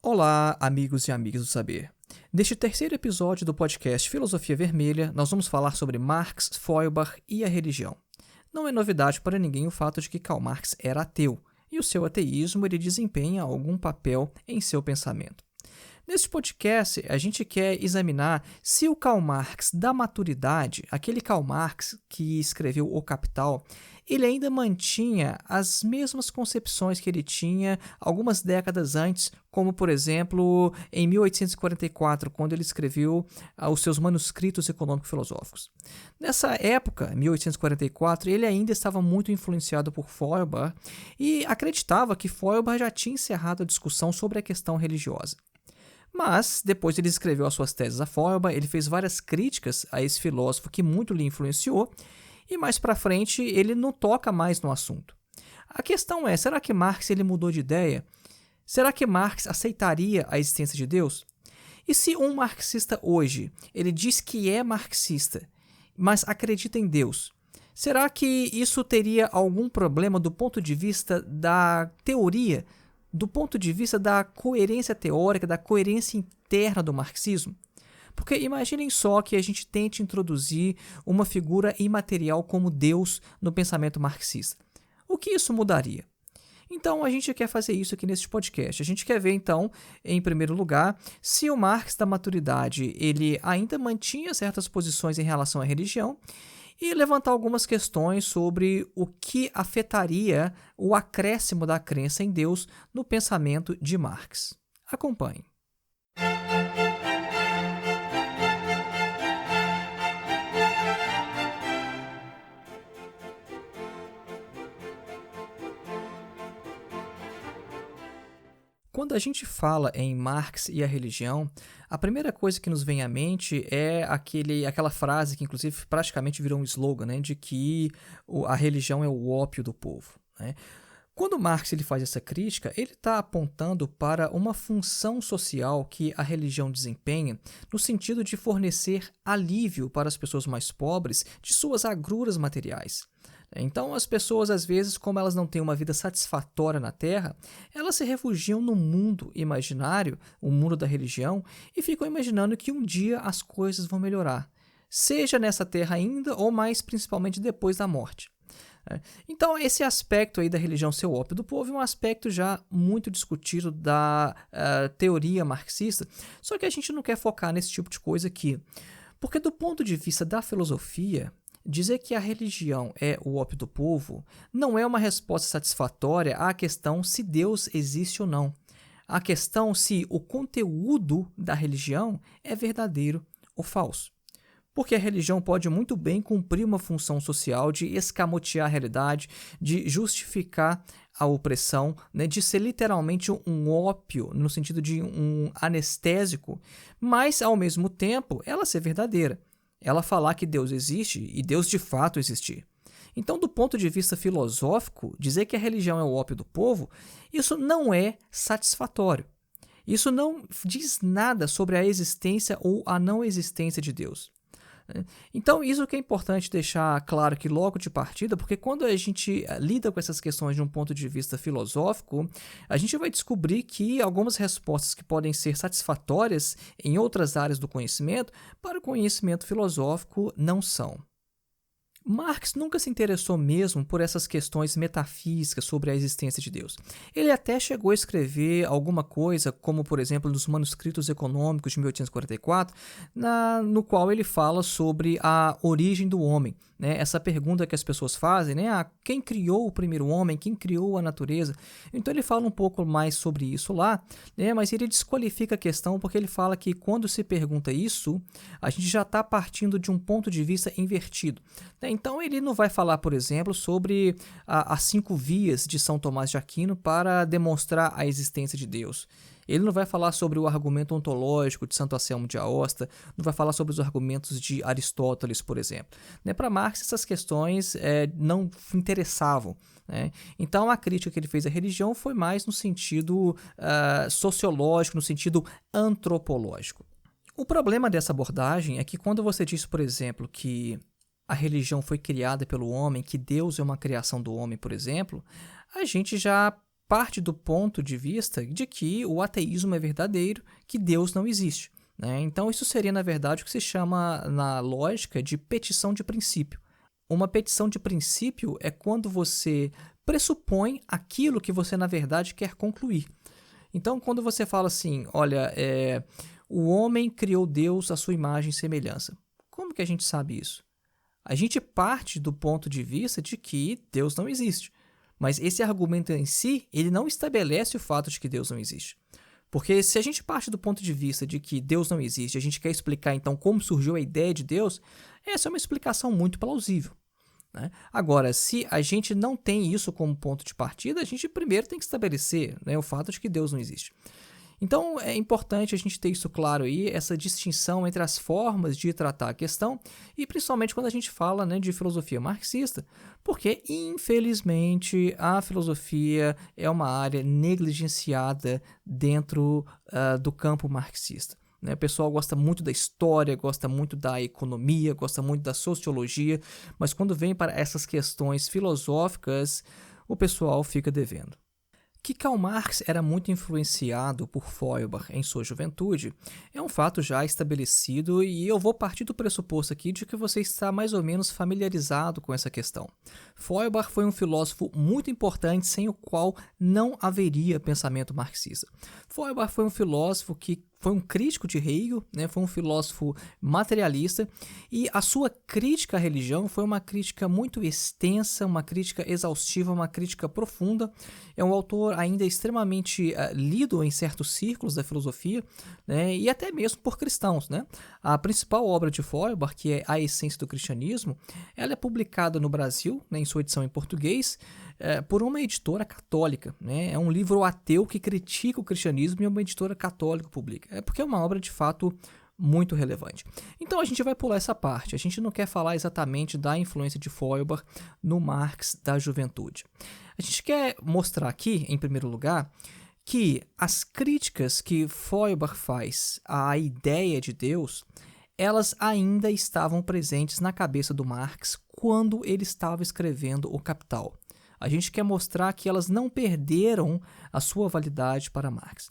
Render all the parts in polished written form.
Olá, amigos e amigas do saber. Neste terceiro episódio do podcast Filosofia Vermelha, nós vamos falar sobre Marx, Feuerbach e a religião. Não é novidade para ninguém o fato de que Karl Marx era ateu, e o seu ateísmo ele desempenha algum papel em seu pensamento. Neste podcast, a gente quer examinar se o Karl Marx da maturidade, aquele Karl Marx que escreveu O Capital, ele ainda mantinha as mesmas concepções que ele tinha algumas décadas antes, como, por exemplo, em 1844, quando ele escreveu os seus manuscritos econômico-filosóficos. Nessa época, 1844, ele ainda estava muito influenciado por Feuerbach e acreditava que Feuerbach já tinha encerrado a discussão sobre a questão religiosa. Mas, depois ele escreveu as suas teses a Feuerbach, ele fez várias críticas a esse filósofo que muito lhe influenciou, e mais para frente ele não toca mais no assunto. A questão é, será que Marx ele mudou de ideia? Será que Marx aceitaria a existência de Deus? E se um marxista hoje, ele diz que é marxista, mas acredita em Deus, será que isso teria algum problema do ponto de vista da teoria, do ponto de vista da coerência teórica, da coerência interna do marxismo? Porque imaginem só que a gente tente introduzir uma figura imaterial como Deus no pensamento marxista. O que isso mudaria? Então, a gente quer fazer isso aqui nesse podcast. A gente quer ver, então, em primeiro lugar, se o Marx da maturidade ele ainda mantinha certas posições em relação à religião e levantar algumas questões sobre o que afetaria o acréscimo da crença em Deus no pensamento de Marx. Acompanhe. Quando a gente fala em Marx e a religião, a primeira coisa que nos vem à mente é aquela frase que inclusive praticamente virou um slogan, né, de que a religião é o ópio do povo, né? Quando Marx ele faz essa crítica, ele está apontando para uma função social que a religião desempenha no sentido de fornecer alívio para as pessoas mais pobres de suas agruras materiais. Então, as pessoas, às vezes, como elas não têm uma vida satisfatória na Terra, elas se refugiam no mundo imaginário, o mundo da religião, e ficam imaginando que um dia as coisas vão melhorar, seja nessa Terra ainda ou mais principalmente depois da morte. Então, esse aspecto aí da religião ser o ópio do povo é um aspecto já muito discutido da teoria marxista, só que a gente não quer focar nesse tipo de coisa aqui, porque do ponto de vista da filosofia, dizer que a religião é o ópio do povo não é uma resposta satisfatória à questão se Deus existe ou não. A questão se o conteúdo da religião é verdadeiro ou falso. Porque a religião pode muito bem cumprir uma função social de escamotear a realidade, de justificar a opressão, né, de ser literalmente um ópio, no sentido de um anestésico, mas, ao mesmo tempo, ela ser verdadeira. Ela falar que Deus existe e Deus de fato existir. Então, do ponto de vista filosófico, dizer que a religião é o ópio do povo, isso não é satisfatório. Isso não diz nada sobre a existência ou a não existência de Deus. Então, isso que é importante deixar claro aqui logo de partida, porque quando a gente lida com essas questões de um ponto de vista filosófico, a gente vai descobrir que algumas respostas que podem ser satisfatórias em outras áreas do conhecimento, para o conhecimento filosófico não são. Marx nunca se interessou mesmo por essas questões metafísicas sobre a existência de Deus. Ele até chegou a escrever alguma coisa, como por exemplo nos manuscritos econômicos de 1844, no qual ele fala sobre a origem do homem, né? Essa pergunta que as pessoas fazem, né? Quem criou o primeiro homem? Quem criou a natureza? Então ele fala um pouco mais sobre isso lá, né? Mas ele desqualifica a questão porque ele fala que quando se pergunta isso, a gente já está partindo de um ponto de vista invertido, né? Então ele não vai falar, por exemplo, sobre as 5 vias de São Tomás de Aquino para demonstrar a existência de Deus. Ele não vai falar sobre o argumento ontológico de Santo Anselmo de Aosta, não vai falar sobre os argumentos de Aristóteles, por exemplo. Né? Para Marx, essas questões não interessavam. Né? Então, a crítica que ele fez à religião foi mais no sentido sociológico, no sentido antropológico. O problema dessa abordagem é que quando você diz, por exemplo, que a religião foi criada pelo homem, que Deus é uma criação do homem, por exemplo, a gente já parte do ponto de vista de que o ateísmo é verdadeiro, que Deus não existe, né? Então, isso seria, na verdade, o que se chama, na lógica, de petição de princípio. Uma petição de princípio é quando você pressupõe aquilo que você, na verdade, quer concluir. Então, quando você fala assim, olha, o homem criou Deus à sua imagem e semelhança. Como que a gente sabe isso? A gente parte do ponto de vista de que Deus não existe. Mas esse argumento em si, ele não estabelece o fato de que Deus não existe. Porque se a gente parte do ponto de vista de que Deus não existe, a gente quer explicar então como surgiu a ideia de Deus, essa é uma explicação muito plausível, né? Agora, se a gente não tem isso como ponto de partida, a gente primeiro tem que estabelecer, né, o fato de que Deus não existe. Então, é importante a gente ter isso claro aí, essa distinção entre as formas de tratar a questão, e principalmente quando a gente fala, né, de filosofia marxista, porque, infelizmente, a filosofia é uma área negligenciada dentro do campo marxista, né? O pessoal gosta muito da história, gosta muito da economia, gosta muito da sociologia, mas quando vem para essas questões filosóficas, o pessoal fica devendo. Que Karl Marx era muito influenciado por Feuerbach em sua juventude é um fato já estabelecido e eu vou partir do pressuposto aqui de que você está mais ou menos familiarizado com essa questão. Feuerbach foi um filósofo muito importante sem o qual não haveria pensamento marxista. Feuerbach foi um filósofo que foi um crítico de Hegel, né? Foi um filósofo materialista e a sua crítica à religião foi uma crítica muito extensa, uma crítica exaustiva, uma crítica profunda. É um autor ainda extremamente lido em certos círculos da filosofia, né? E até mesmo por cristãos, né? A principal obra de Feuerbach, que é A Essência do Cristianismo, ela é publicada no Brasil, né, em sua edição em português, por uma editora católica, né? É um livro ateu que critica o cristianismo e uma editora católica publica. É porque é uma obra de fato muito relevante. Então a gente vai pular essa parte. A gente não quer falar exatamente da influência de Feuerbach no Marx da juventude. A gente quer mostrar aqui, em primeiro lugar, que as críticas que Feuerbach faz à ideia de Deus, elas ainda estavam presentes na cabeça do Marx quando ele estava escrevendo O Capital. A gente quer mostrar que elas não perderam a sua validade para Marx.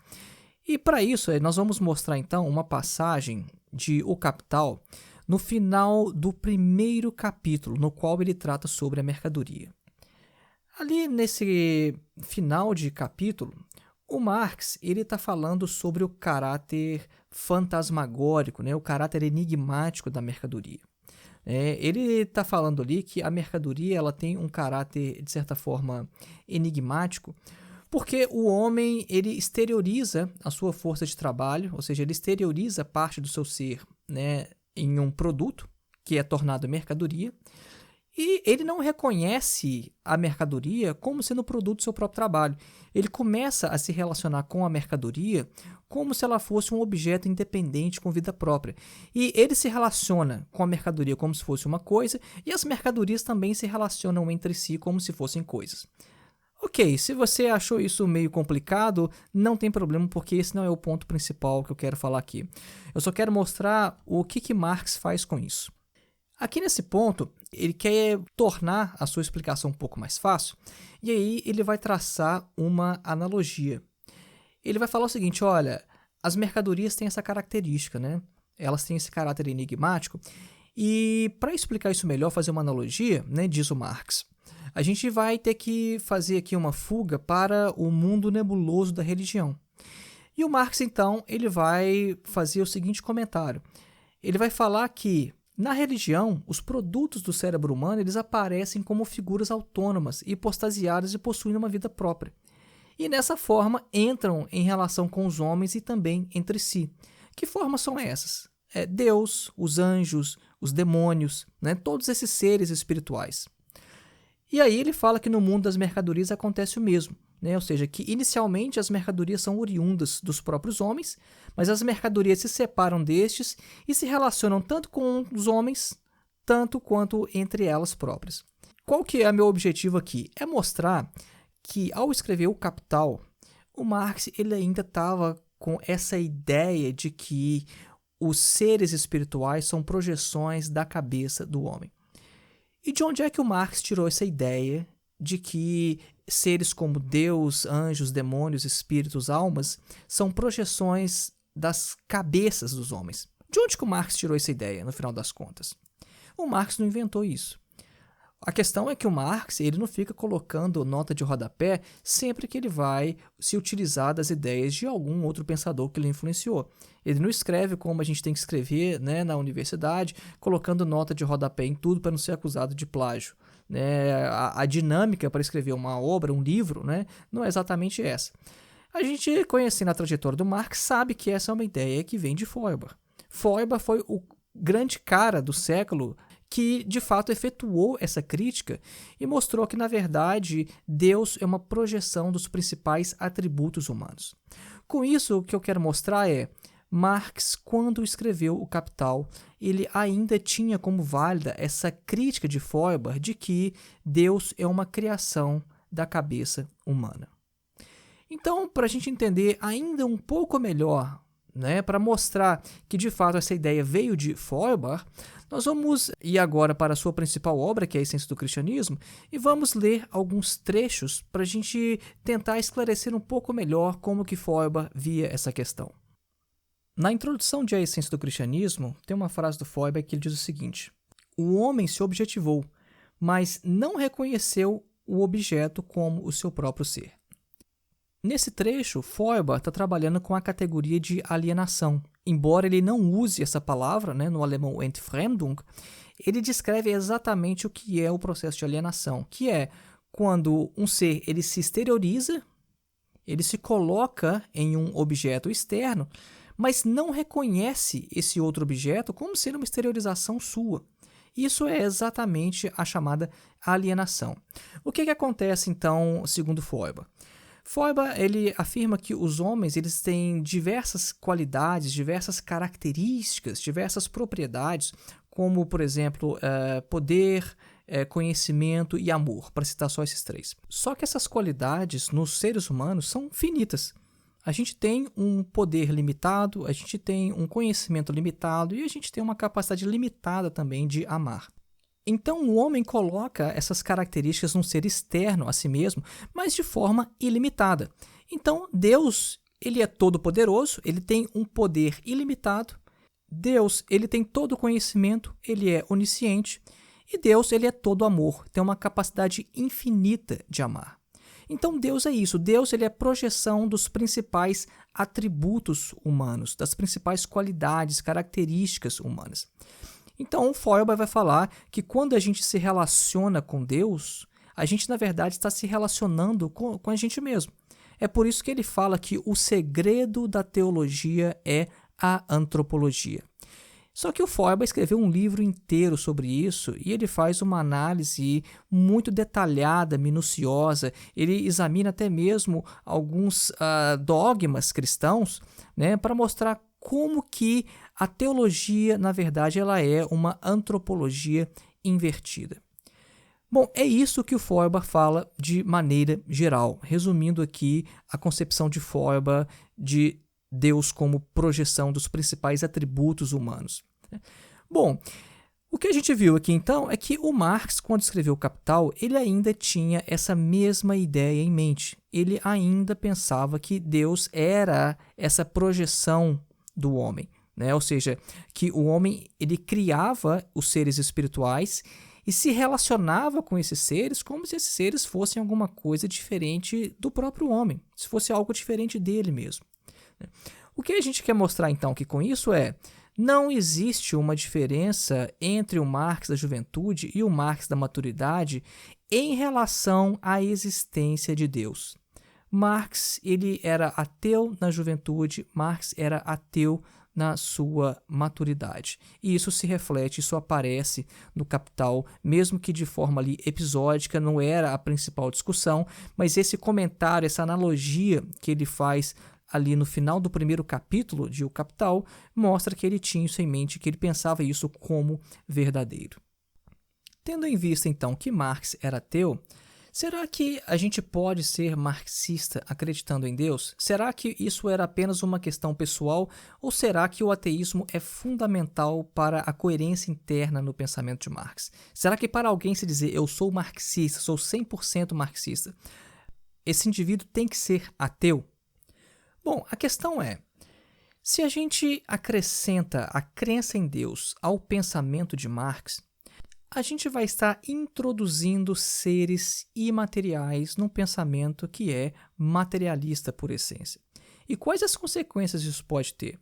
E para isso, nós vamos mostrar então uma passagem de O Capital no final do primeiro capítulo, no qual ele trata sobre a mercadoria. Ali nesse final de capítulo, o Marx está falando sobre o caráter fantasmagórico, né, o caráter enigmático da mercadoria. Ele está falando ali que a mercadoria ela tem um caráter, de certa forma, enigmático, porque o homem ele exterioriza a sua força de trabalho, ou seja, ele exterioriza parte do seu ser, né, em um produto, que é tornado mercadoria, e ele não reconhece a mercadoria como sendo produto do seu próprio trabalho. Ele começa a se relacionar com a mercadoria como se ela fosse um objeto independente com vida própria. E ele se relaciona com a mercadoria como se fosse uma coisa, e as mercadorias também se relacionam entre si como se fossem coisas. Ok, se você achou isso meio complicado, não tem problema, porque esse não é o ponto principal que eu quero falar aqui. Eu só quero mostrar o que Marx faz com isso. Aqui nesse ponto, ele quer tornar a sua explicação um pouco mais fácil, e aí ele vai traçar uma analogia. Ele vai falar o seguinte, olha, as mercadorias têm essa característica, né? Elas têm esse caráter enigmático, e para explicar isso melhor, fazer uma analogia, né, diz o Marx, a gente vai ter que fazer aqui uma fuga para o mundo nebuloso da religião. E o Marx, então, ele vai fazer o seguinte comentário. Ele vai falar que na religião, os produtos do cérebro humano eles aparecem como figuras autônomas, hipostasiadas e possuindo uma vida própria. E nessa forma entram em relação com os homens e também entre si. Que formas são essas? Deus, os anjos, os demônios, né? Todos esses seres espirituais. E aí ele fala que no mundo das mercadorias acontece o mesmo, né? Ou seja, que inicialmente as mercadorias são oriundas dos próprios homens, mas as mercadorias se separam destes e se relacionam tanto com os homens, tanto quanto entre elas próprias. Qual que é meu objetivo aqui? É mostrar que ao escrever O Capital, o Marx ele ainda estava com essa ideia de que os seres espirituais são projeções da cabeça do homem. E de onde é que o Marx tirou essa ideia de que seres como Deus, anjos, demônios, espíritos, almas, são projeções das cabeças dos homens. De onde que o Marx tirou essa ideia, no final das contas? O Marx não inventou isso. A questão é que o Marx ele não fica colocando nota de rodapé sempre que ele vai se utilizar das ideias de algum outro pensador que ele influenciou. Ele não escreve como a gente tem que escrever, né, na universidade, colocando nota de rodapé em tudo para não ser acusado de plágio. A dinâmica para escrever uma obra, um livro, né, não é exatamente essa. A gente, conhecendo a trajetória do Marx, sabe que essa é uma ideia que vem de Feuerbach. Feuerbach foi o grande cara do século que, de fato, efetuou essa crítica e mostrou que, na verdade, Deus é uma projeção dos principais atributos humanos. Com isso, o que eu quero mostrar é Marx, quando escreveu O Capital, ele ainda tinha como válida essa crítica de Feuerbach de que Deus é uma criação da cabeça humana. Então, para a gente entender ainda um pouco melhor, né, para mostrar que de fato essa ideia veio de Feuerbach, nós vamos ir agora para a sua principal obra, que é a Essência do Cristianismo, e vamos ler alguns trechos para a gente tentar esclarecer um pouco melhor como que Feuerbach via essa questão. Na introdução de A Essência do Cristianismo, tem uma frase do Feuerbach que ele diz o seguinte: o homem se objetivou, mas não reconheceu o objeto como o seu próprio ser. Nesse trecho, Feuerbach está trabalhando com a categoria de alienação. Embora ele não use essa palavra, né, no alemão Entfremdung, ele descreve exatamente o que é o processo de alienação, que é quando um ser ele se exterioriza, ele se coloca em um objeto externo, mas não reconhece esse outro objeto como sendo uma exteriorização sua. Isso é exatamente a chamada alienação. O que acontece, então, segundo Feuerbach? Feuerbach ele afirma que os homens eles têm diversas qualidades, diversas características, diversas propriedades, como, por exemplo, poder, conhecimento e amor, para citar só esses três. Só que essas qualidades nos seres humanos são finitas. A gente tem um poder limitado, a gente tem um conhecimento limitado e a gente tem uma capacidade limitada também de amar. Então o homem coloca essas características num ser externo a si mesmo, mas de forma ilimitada. Então Deus, ele é todo-poderoso, ele tem um poder ilimitado. Deus, ele tem todo o conhecimento, ele é onisciente. E Deus, ele é todo amor, tem uma capacidade infinita de amar. Então Deus é isso, Deus ele é a projeção dos principais atributos humanos, das principais qualidades, características humanas. Então, o Feuerbach vai falar que quando a gente se relaciona com Deus, a gente, na verdade, está se relacionando com a gente mesmo. É por isso que ele fala que o segredo da teologia é a antropologia. Só que o Feuerbach escreveu um livro inteiro sobre isso e ele faz uma análise muito detalhada, minuciosa. Ele examina até mesmo alguns dogmas cristãos, né, para mostrar como que a teologia, na verdade, ela é uma antropologia invertida. Bom, é isso que o Feuerbach fala de maneira geral, resumindo aqui a concepção de Feuerbach de Deus como projeção dos principais atributos humanos. Bom, o que a gente viu aqui então é que o Marx, quando escreveu o Capital, ele ainda tinha essa mesma ideia em mente. Ele ainda pensava que Deus era essa projeção do homem, né? Ou seja, que o homem ele criava os seres espirituais e se relacionava com esses seres como se esses seres fossem alguma coisa diferente do próprio homem, se fosse algo diferente dele mesmo. O que a gente quer mostrar então que com isso não existe uma diferença entre o Marx da juventude e o Marx da maturidade em relação à existência de Deus. Marx ele era ateu na juventude, Marx era ateu na sua maturidade. E isso se reflete, isso aparece no Capital, mesmo que de forma ali episódica, não era a principal discussão, mas esse comentário, essa analogia que ele faz ali no final do primeiro capítulo de O Capital, mostra que ele tinha isso em mente, que ele pensava isso como verdadeiro. Tendo em vista, então, que Marx era ateu, Será que a gente pode ser marxista acreditando em Deus? Será que isso era apenas uma questão pessoal ou será que o ateísmo é fundamental para a coerência interna no pensamento de Marx? Será que para alguém se dizer eu sou marxista, sou 100% marxista, esse indivíduo tem que ser ateu? Bom, a questão é, se a gente acrescenta a crença em Deus ao pensamento de Marx, a gente vai estar introduzindo seres imateriais num pensamento que é materialista por essência. E quais as consequências isso pode ter?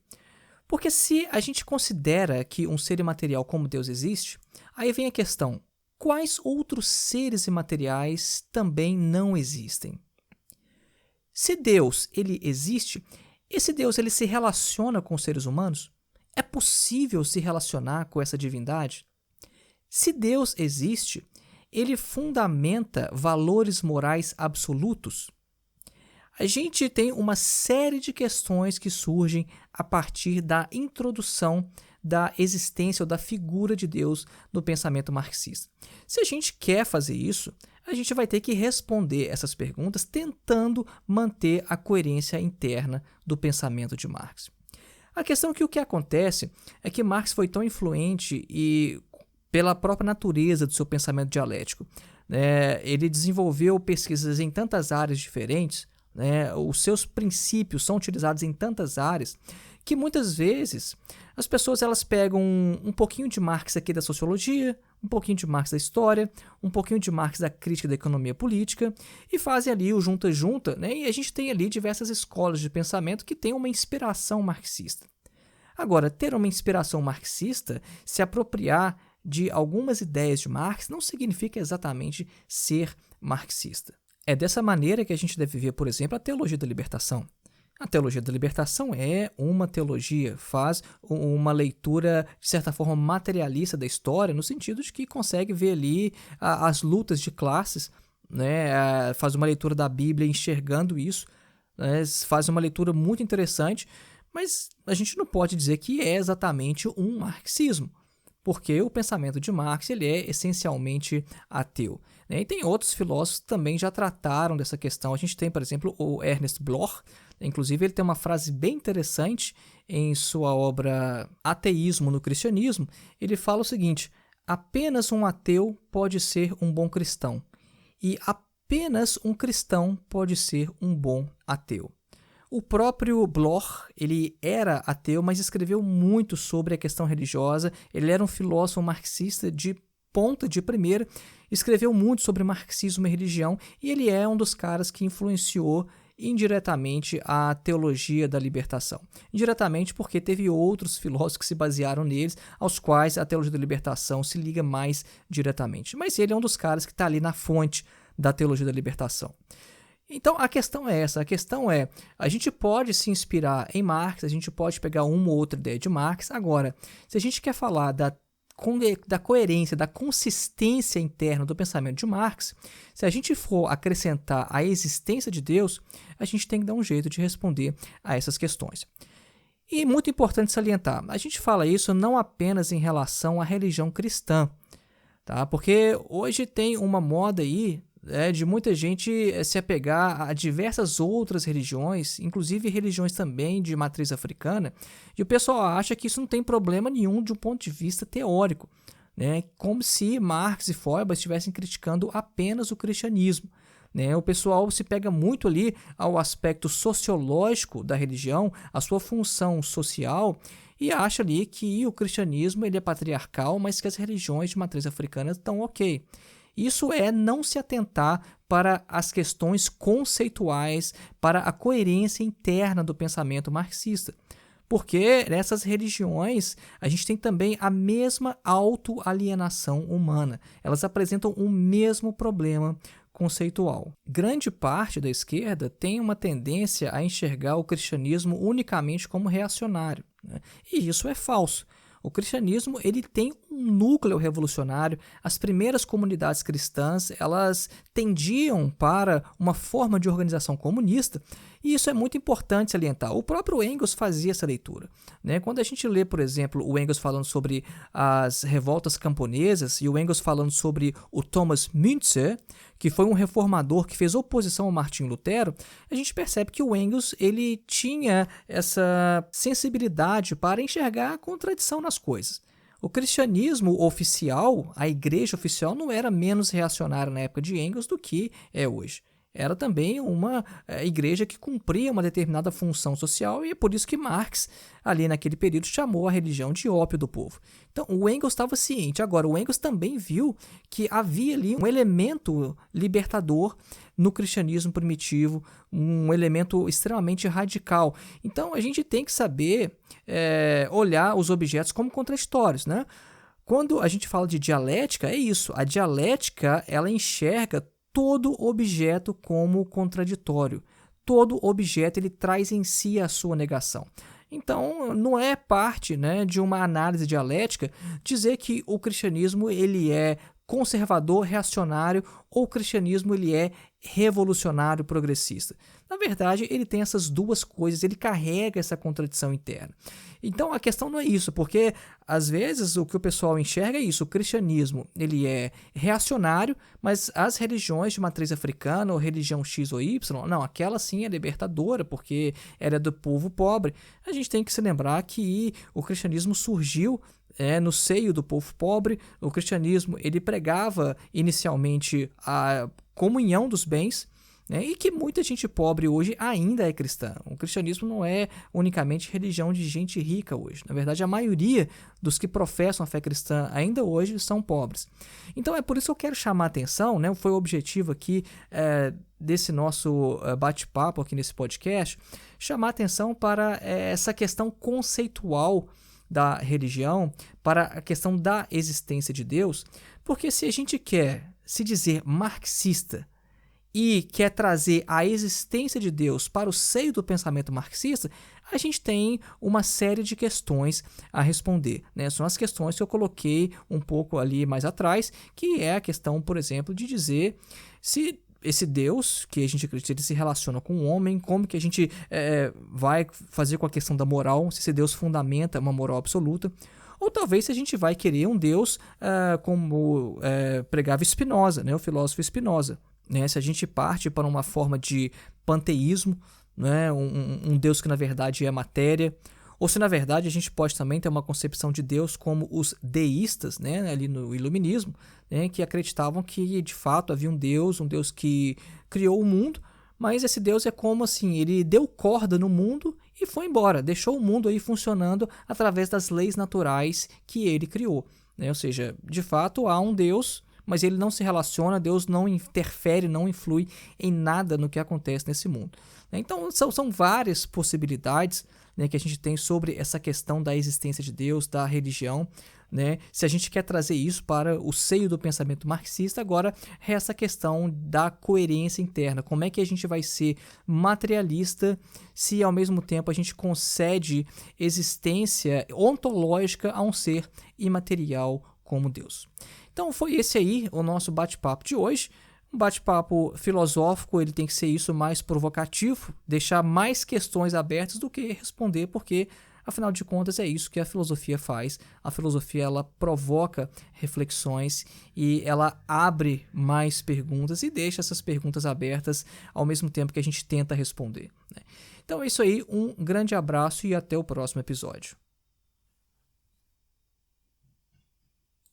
Porque se a gente considera que um ser imaterial como Deus existe, aí vem a questão, quais outros seres imateriais também não existem? Se Deus ele existe, esse Deus ele se relaciona com os seres humanos? É possível se relacionar com essa divindade? Se Deus existe, ele fundamenta valores morais absolutos? A gente tem uma série de questões que surgem a partir da introdução da existência ou da figura de Deus no pensamento marxista. Se a gente quer fazer isso, a gente vai ter que responder essas perguntas tentando manter a coerência interna do pensamento de Marx. A questão é que o que acontece é que Marx foi tão influente e pela própria natureza do seu pensamento dialético, ele desenvolveu pesquisas em tantas áreas diferentes, os seus princípios são utilizados em tantas áreas, que muitas vezes as pessoas elas pegam um pouquinho de Marx aqui da sociologia, um pouquinho de Marx da história, um pouquinho de Marx da crítica da economia política e fazem ali o junta-junta, e a gente tem ali diversas escolas de pensamento que têm uma inspiração marxista. Agora, ter uma inspiração marxista, se apropriar de algumas ideias de Marx não significa exatamente ser marxista. É dessa maneira que a gente deve ver, por exemplo, a teologia da libertação. A teologia da libertação é uma teologia, faz uma leitura, de certa forma, materialista da história, no sentido de que consegue ver ali as lutas de classes, faz uma leitura da Bíblia enxergando isso, faz uma leitura muito interessante, mas a gente não pode dizer que é exatamente um marxismo, porque o pensamento de Marx ele é essencialmente ateu. E tem outros filósofos que também já trataram dessa questão. A gente tem, por exemplo, o Ernst Bloch. Inclusive, ele tem uma frase bem interessante em sua obra Ateísmo no Cristianismo. Ele fala o seguinte: apenas um ateu pode ser um bom cristão, e apenas um cristão pode ser um bom ateu. O próprio Bloch, ele era ateu, mas escreveu muito sobre a questão religiosa. Ele era um filósofo marxista de ponta de primeira, escreveu muito sobre marxismo e religião, e ele é um dos caras que influenciou indiretamente a teologia da libertação. Indiretamente porque teve outros filósofos que se basearam neles, aos quais a teologia da libertação se liga mais diretamente. Mas ele é um dos caras que está ali na fonte da teologia da libertação. Então, a questão é essa. A questão é, a gente pode se inspirar em Marx, a gente pode pegar uma ou outra ideia de Marx. Agora, se a gente quer falar da coerência, da consistência interna do pensamento de Marx, se a gente for acrescentar a existência de Deus, a gente tem que dar um jeito de responder a essas questões. E muito importante salientar, a gente fala isso não apenas em relação à religião cristã, tá? Porque hoje tem uma moda aí de muita gente se apegar a diversas outras religiões, inclusive religiões também de matriz africana, e o pessoal acha que isso não tem problema nenhum de um ponto de vista teórico, como se Marx e Feuerbach estivessem criticando apenas o cristianismo. O pessoal se pega muito ali ao aspecto sociológico da religião, a sua função social, e acha ali que o cristianismo ele é patriarcal, mas que as religiões de matriz africana estão ok. Isso é não se atentar para as questões conceituais, para a coerência interna do pensamento marxista. Porque nessas religiões a gente tem também a mesma autoalienação humana. Elas apresentam o mesmo problema conceitual. Grande parte da esquerda tem uma tendência a enxergar o cristianismo unicamente como reacionário, E isso é falso. O cristianismo ele tem um núcleo revolucionário. As primeiras comunidades cristãs elas tendiam para uma forma de organização comunista E isso é muito importante salientar. O próprio Engels fazia essa leitura, né? Quando a gente lê, por exemplo, o Engels falando sobre as revoltas camponesas e o Engels falando sobre o Thomas Müntzer, que foi um reformador que fez oposição ao Martinho Lutero, a gente percebe que o Engels ele tinha essa sensibilidade para enxergar a contradição nas coisas. O cristianismo oficial, a igreja oficial, não era menos reacionária na época de Engels do que é hoje. Era também uma igreja que cumpria uma determinada função social e é por isso que Marx, ali naquele período, chamou a religião de ópio do povo. Então, o Engels estava ciente. Agora, o Engels também viu que havia ali um elemento libertador no cristianismo primitivo, um elemento extremamente radical. Então, a gente tem que saber olhar os objetos como contraditórios, né? Quando a gente fala de dialética, é isso. A dialética, ela enxerga todo objeto como contraditório. Todo objeto ele traz em si a sua negação. Então, não é parte, né, de uma análise dialética dizer que o cristianismo ele é conservador, reacionário, ou o cristianismo ele é revolucionário, progressista. Na verdade, ele tem essas duas coisas, ele carrega essa contradição interna. Então, a questão não é isso, porque às vezes o que o pessoal enxerga é isso, o cristianismo ele é reacionário, mas as religiões de matriz africana, ou religião X ou Y, não, aquela sim é libertadora, porque ela é do povo pobre. A gente tem que se lembrar que o cristianismo surgiu no seio do povo pobre. O cristianismo ele pregava inicialmente a comunhão dos bens, né, e que muita gente pobre hoje ainda é cristã. O cristianismo não é unicamente religião de gente rica hoje. Na verdade, a maioria dos que professam a fé cristã ainda hoje são pobres. Então é por isso que eu quero chamar a atenção, né, foi o objetivo aqui desse nosso bate-papo aqui nesse podcast, chamar a atenção para essa questão conceitual da religião, para a questão da existência de Deus, porque se a gente quer se dizer marxista e quer trazer a existência de Deus para o seio do pensamento marxista, a gente tem uma série de questões a responder, né? São as questões que eu coloquei um pouco ali mais atrás, que é a questão, por exemplo, de dizer se esse Deus que a gente acredita ele se relaciona com o homem, como que a gente vai fazer com a questão da moral, se esse Deus fundamenta uma moral absoluta, ou talvez se a gente vai querer um Deus como pregava Spinoza, né, o filósofo Spinoza, né, se a gente parte para uma forma de panteísmo, né, um Deus que na verdade é matéria, ou se na verdade a gente pode também ter uma concepção de Deus como os deístas, né, ali no iluminismo, né, que acreditavam que de fato havia um Deus que criou o mundo, mas esse Deus é como assim, ele deu corda no mundo e foi embora, deixou o mundo aí funcionando através das leis naturais que ele criou, né? Ou seja, de fato há um Deus, mas ele não se relaciona, Deus não interfere, não influi em nada no que acontece nesse mundo. Então são várias possibilidades, né, que a gente tem sobre essa questão da existência de Deus, da religião, né? Se a gente quer trazer isso para o seio do pensamento marxista, agora resta a questão da coerência interna. Como é que a gente vai ser materialista se ao mesmo tempo a gente concede existência ontológica a um ser imaterial como Deus? Então foi esse aí o nosso bate-papo de hoje. Um bate-papo filosófico, ele tem que ser isso, mais provocativo, deixar mais questões abertas do que responder, porque afinal de contas é isso que a filosofia faz. A filosofia ela provoca reflexões e ela abre mais perguntas e deixa essas perguntas abertas ao mesmo tempo que a gente tenta responder, né? Então é isso aí, um grande abraço e até o próximo episódio.